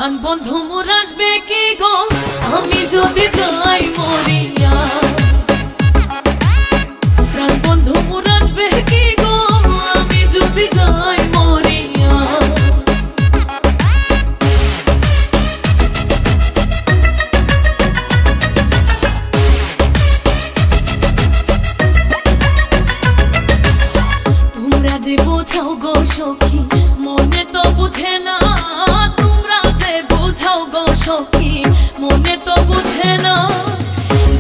প্রাণ বন্ধু মোর আসবে কি গো আমি যদি যাই মরিয়া। প্রাণ বন্ধু মোর আসবে কি গো আমি যদি যাই মরিয়া। তোমরা যে বোঝাও গো সখী মনে তো বুঝে না, তোমরা যে বোঝাও গো সখী মনে তো বুঝে না।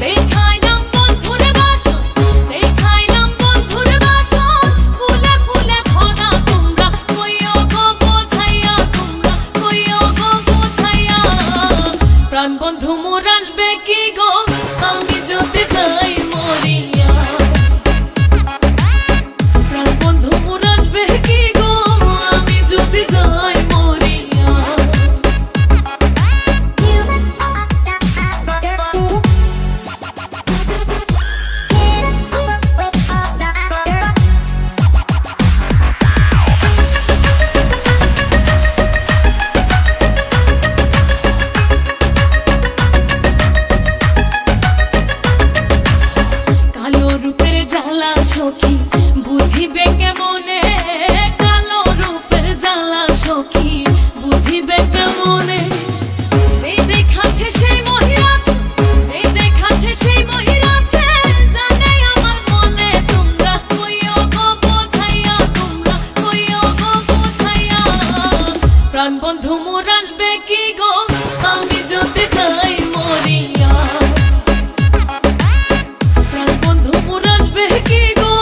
দেখাইলাম বন্ধুরে বাসন, দেখাইলাম বন্ধুরে বাসন, ফুলে ফুলে ভরা তোমরা কইও গো বোঝাইয়া, তোমরা কইও গো বোঝাইয়া। প্রাণ বন্ধু মোর আসবে কি গো আমি যদি যাই মরিয়া। প্রাণ বন্ধু মোর আসবে কি গো আমি যদি যাই মরিয়া। কালো রূপের জ্বালা সখী বুঝিবে কেমনে, কালো রূপের জ্বালা সখী বুঝিবে কেমনে। যেই দেখাছে সেই মহিরাছে, যেই দেখাছে সেই মহিরাছে, জানে আমার মনে তোমরা কইও গো বোঝাইয়া, তোমরা কইও গো বোঝাইয়া। প্রাণ বন্ধু মোর আসবে কি গো আমি যদি যাই মরিয়া। প্রাণ বন্ধু মোর আসবে কি গো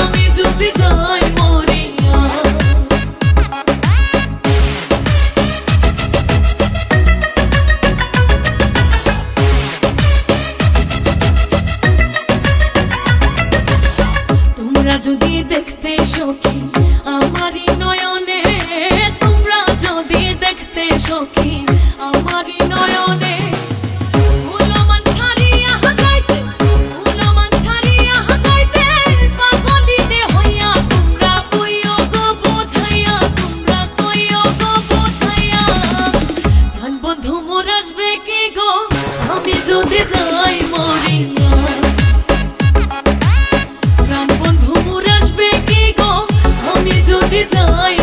আমি যদি যাই মরিয়া। তোমরা যদি দেখতে সখী আমারই নয়নে, তোমরা যদি দেখতে সখী আমারই নয়নে, উলমান ছাড়িয়া যাইতে, উলমান ছাড়িয়া যাইতে, পাগলিনে হইয়া তোমরা কইও গো বোঝাইয়া, তোমরা কইও গো বোঝাইয়া। প্রাণ বন্ধু মোর আসবে কি গো আমি যদি যাই মরিয়া। প্রাণ বন্ধু মোর আসবে কি গো আমি যদি যাই